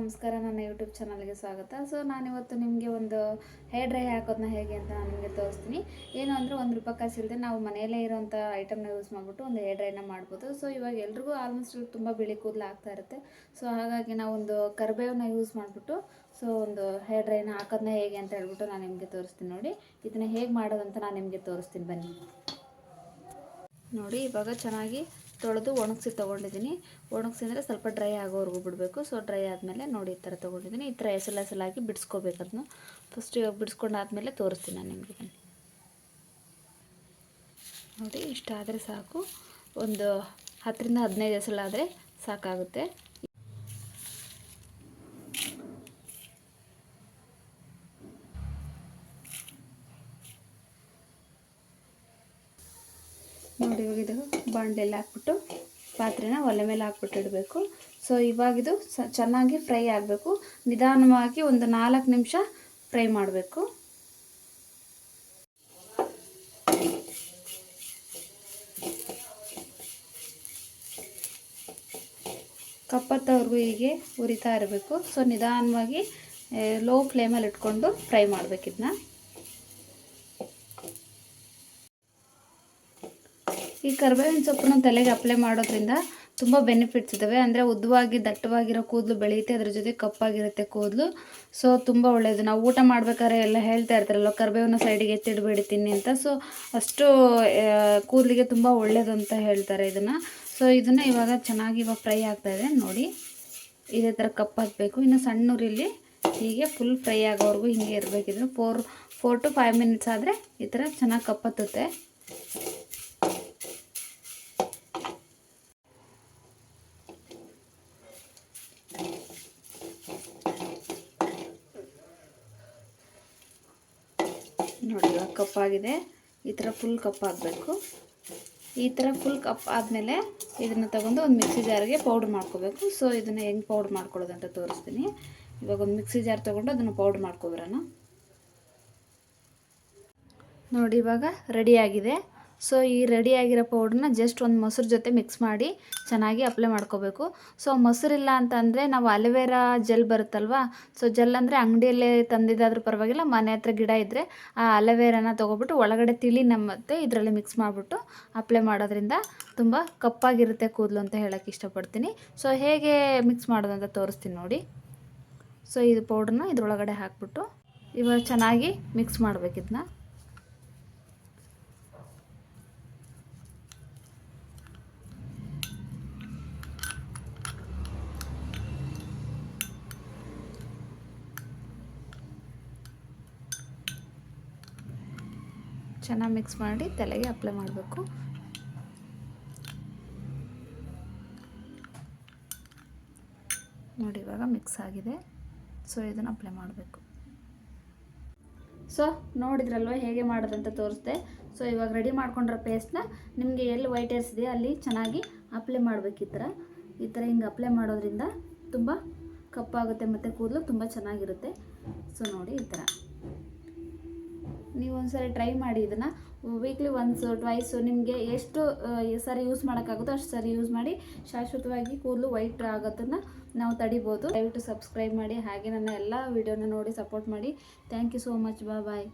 ನಮಸ್ಕಾರ. ನನ್ನ ಯೂಟ್ಯೂಬ್ ಚಾನಲ್ಗೆ ಸ್ವಾಗತ. ಸೊ ನಾನಿವತ್ತು ನಿಮಗೆ ಒಂದು ಹೇರ್ ಡ್ರೈ ಹಾಕೋದನ್ನ ಹೇಗೆ ಅಂತ ನಾನು ನಿಮಗೆ ತೋರಿಸ್ತೀನಿ. ಏನು ಅಂದರೆ ₹1 ಕಾಸು ಇಲ್ಲದೆ ನಾವು ಮನೆಯಲ್ಲೇ ಇರೋಂಥ ಐಟಮ್ನ ಯೂಸ್ ಮಾಡಿಬಿಟ್ಟು ಒಂದು ಹೇರ್ ಡ್ರೈನ ಮಾಡ್ಬೋದು. ಸೊ ಇವಾಗ ಎಲ್ರಿಗೂ ಆಲ್ಮೋಸ್ಟ್ ತುಂಬ ಬಿಳಿ ಕೂದಲು ಆಗ್ತಾ ಇರುತ್ತೆ. ಸೊ ಹಾಗಾಗಿ ನಾವೊಂದು ಕರಿಬೇವನ್ನ ಯೂಸ್ ಮಾಡಿಬಿಟ್ಟು ಒಂದು ಹೇರ್ ಡ್ರೈನ ಹಾಕೋದನ್ನ ಹೇಗೆ ಅಂತ ಹೇಳ್ಬಿಟ್ಟು ನಾನು ನಿಮಗೆ ತೋರಿಸ್ತೀನಿ. ನೋಡಿ, ಇದನ್ನು ಹೇಗೆ ಮಾಡೋದಂತ ನಾನು ನಿಮಗೆ ತೋರಿಸ್ತೀನಿ, ಬನ್ನಿ. ನೋಡಿ, ಇವಾಗ ಚೆನ್ನಾಗಿ ತೊಳೆದು ಒಣಗಿಸಿ ತೊಗೊಂಡಿದ್ದೀನಿ. ಒಣಗಿಸಿ ಅಂದರೆ ಸ್ವಲ್ಪ ಡ್ರೈ ಆಗೋವರೆಗೂ ಬಿಡಬೇಕು. ಸೊ ಡ್ರೈ ಆದಮೇಲೆ ನೋಡಿ ಈ ಥರ ತೊಗೊಂಡಿದ್ದೀನಿ. ಈ ಥರ ಎಸಲಾಗಿ ಬಿಡಿಸ್ಕೋಬೇಕು. ಅದನ್ನು ಫಸ್ಟ್ ಇವಾಗ ಬಿಡಿಸ್ಕೊಂಡಾದ್ಮೇಲೆ ತೋರಿಸ್ತೀನಿ ನಾನು ನಿಮಗೆ, ಬನ್ನಿ. ನೋಡಿ, ಇಷ್ಟ ಆದರೆ ಸಾಕು. ಒಂದು 10ರಿಂದ 15 ಎಸಲಾದರೆ ಸಾಕಾಗುತ್ತೆ. ನೋಡಿ, ಇವಾಗ ಇದು ಬಾಣಲೆಲ್ಲ ಹಾಕ್ಬಿಟ್ಟು ಪಾತ್ರೆನ ಒಲೆ ಮೇಲೆ ಹಾಕ್ಬಿಟ್ಟು ಇಡಬೇಕು. ಸೊ ಇವಾಗಿದು ಚೆನ್ನಾಗಿ ಫ್ರೈ ಆಗಬೇಕು. ನಿಧಾನವಾಗಿ ಒಂದು 4 ನಿಮಿಷ ಫ್ರೈ ಮಾಡಬೇಕು. ಕಪ್ಪತ್ತವರೆಗೂ ಹೀಗೆ ಉರಿತಾ ಇರಬೇಕು. ಸೊ ನಿಧಾನವಾಗಿ ಲೋ ಫ್ಲೇಮಲ್ಲಿ ಇಟ್ಕೊಂಡು ಫ್ರೈ ಮಾಡಬೇಕಿದ್ನ. ಈ ಕರಿಬೇವಿನ ಸೊಪ್ಪನ್ನು ತಲೆಗೆ ಅಪ್ಲೈ ಮಾಡೋದ್ರಿಂದ ತುಂಬ ಬೆನಿಫಿಟ್ಸ್ ಇದ್ದಾವೆ. ಅಂದರೆ ಉದ್ದವಾಗಿ ದಟ್ಟವಾಗಿರೋ ಕೂದಲು ಬೆಳೆಯುತ್ತೆ, ಅದ್ರ ಜೊತೆ ಕಪ್ಪಾಗಿರುತ್ತೆ ಕೂದಲು. ಸೊ ತುಂಬ ಒಳ್ಳೆಯದು. ನಾವು ಊಟ ಮಾಡ್ಬೇಕಾದ್ರೆ ಎಲ್ಲ ಹೇಳ್ತಾ ಇರ್ತಾರಲ್ಲ, ಕರಿಬೇವನ್ನ ಸೈಡಿಗೆ ಎತ್ತಿಡ್ಬೇಡಿ ತಿನ್ನಿ ಅಂತ. ಸೊ ಅಷ್ಟು ಕೂದಲಿಗೆ ತುಂಬ ಒಳ್ಳೆಯದು ಅಂತ ಹೇಳ್ತಾರೆ ಇದನ್ನು. ಸೊ ಇದನ್ನು ಇವಾಗ ಚೆನ್ನಾಗಿ ಫ್ರೈ ಆಗ್ತಾಯಿದೆ. ನೋಡಿ, ಇದೇ ಥರ ಕಪ್ಪಾಗಬೇಕು. ಇನ್ನು ಸಣ್ಣ ಉರಿಲಿ ಹೀಗೆ ಫುಲ್ ಫ್ರೈ ಆಗೋವರೆಗೂ ಹೀಗೆ ಇರಬೇಕಿದ್ರು. 4 to 5 ಮಿನಿಟ್ಸ್ ಆದರೆ ಈ ಥರ ಚೆನ್ನಾಗಿ ಕಪ್ಪತ್ತುತ್ತೆ. ನೋಡಿ, ಇವಾಗ ಕಪ್ಪಾಗಿದೆ. ಈ ಥರ ಫುಲ್ ಕಪ್ಪಾಗಬೇಕು. ಈ ಥರ ಫುಲ್ ಕಪ್ ಆದಮೇಲೆ ಇದನ್ನು ತಗೊಂಡು ಒಂದು ಮಿಕ್ಸಿ ಜಾರ್ಗೆ ಪೌಡ್ರ್ ಮಾಡ್ಕೋಬೇಕು. ಸೊ ಇದನ್ನು ಹೆಂಗೆ ಪೌಡ್ರ್ ಮಾಡ್ಕೊಳ್ಳೋದು ಅಂತ ತೋರಿಸ್ತೀನಿ. ಇವಾಗ ಒಂದು ಮಿಕ್ಸಿ ಜಾರ್ ತೊಗೊಂಡು ಅದನ್ನು ಪೌಡ್ರ್ ಮಾಡ್ಕೊಬರೋಣ. ನೋಡಿ, ಇವಾಗ ರೆಡಿಯಾಗಿದೆ. ಸೊ ಈ ರೆಡಿಯಾಗಿರೋ ಪೌಡ್ರನ್ನ ಜಸ್ಟ್ ಒಂದು ಮೊಸರು ಜೊತೆ ಮಿಕ್ಸ್ ಮಾಡಿ ಚೆನ್ನಾಗಿ ಅಪ್ಲೈ ಮಾಡ್ಕೋಬೇಕು. ಸೊ ಮೊಸರಿಲ್ಲ ಅಂತಂದರೆ ನಾವು ಅಲೋವೆರಾ ಜೆಲ್ ಬರುತ್ತಲ್ವ. ಸೊ ಜೆಲ್ ಅಂದರೆ ಅಂಗಡಿಯಲ್ಲೇ ತಂದಿದ್ದಾದ್ರೂ ಪರವಾಗಿಲ್ಲ, ಮನೆ ಹತ್ರ ಗಿಡ ಇದ್ದರೆ ಆ ಅಲೋವೆರಾನ ತೊಗೊಬಿಟ್ಟು ಒಳಗಡೆ ತಿಳಿ ಮತ್ತು ಇದರಲ್ಲಿ ಮಿಕ್ಸ್ ಮಾಡಿಬಿಟ್ಟು ಅಪ್ಲೈ ಮಾಡೋದ್ರಿಂದ ತುಂಬ ಕಪ್ಪಾಗಿರುತ್ತೆ ಕೂದಲು ಅಂತ ಹೇಳೋಕ್ಕೆ ಇಷ್ಟಪಡ್ತೀನಿ. ಸೊ ಹೇಗೆ ಮಿಕ್ಸ್ ಮಾಡೋದು ಅಂತ ತೋರಿಸ್ತೀನಿ ನೋಡಿ. ಸೊ ಇದು ಪೌಡ್ರನ್ನ ಇದ್ರೊಳಗಡೆ ಹಾಕ್ಬಿಟ್ಟು ಇವಾಗ ಚೆನ್ನಾಗಿ ಮಿಕ್ಸ್ ಮಾಡಬೇಕಿದ್ನ. ಚೆನ್ನಾಗಿ ಮಿಕ್ಸ್ ಮಾಡಿ ತಲೆಗೆ ಅಪ್ಲೈ ಮಾಡಬೇಕು. ನೋಡಿ, ಇವಾಗ ಮಿಕ್ಸ್ ಆಗಿದೆ. ಸೊ ಇದನ್ನು ಅಪ್ಲೈ ಮಾಡಬೇಕು. ಸೊ ನೋಡಿದ್ರಲ್ವ ಹೇಗೆ ಮಾಡೋದಂತ ತೋರಿಸ್ದೆ. ಸೊ ಇವಾಗ ರೆಡಿ ಮಾಡ್ಕೊಂಡಿರೋ ಪೇಸ್ಟ್ನ ನಿಮಗೆ ಎಲ್ಲಿ ವೈಟ್ ಹೇರ್ಸ್ ಇದೆಯೋ ಅಲ್ಲಿ ಚೆನ್ನಾಗಿ ಅಪ್ಲೈ ಮಾಡಬೇಕು. ಈ ಥರ ಹಿಂಗೆ ಅಪ್ಲೈ ಮಾಡೋದ್ರಿಂದ ತುಂಬ ಕಪ್ಪಾಗುತ್ತೆ ಮತ್ತು ಕೂದಲು ತುಂಬ ಚೆನ್ನಾಗಿರುತ್ತೆ. ಸೊ ನೋಡಿ, ಈ ಥರ ನೀವು ಒಂದ್ಸರಿ ಟ್ರೈ ಮಾಡಿ. ಇದನ್ನು ವೀಕ್ಲಿ ಒನ್ಸ್ ಟ್ವೈಸ್ ನಿಮಗೆ ಎಷ್ಟು ಸರಿ ಯೂಸ್ ಮಾಡೋಕ್ಕಾಗುತ್ತೋ ಅಷ್ಟು ಸರಿ ಯೂಸ್ ಮಾಡಿ. ಶಾಶ್ವತವಾಗಿ ಕೂದಲು ವೈಟ್ ಆಗೋದನ್ನು ನಾವು ತಡಿಬೋದು. ದಯವಿಟ್ಟು ಸಬ್ಸ್ಕ್ರೈಬ್ ಮಾಡಿ, ಹಾಗೆ ನನ್ನ ಎಲ್ಲ ವೀಡಿಯೋನ ನೋಡಿ ಸಪೋರ್ಟ್ ಮಾಡಿ. Thank you so much. Bye.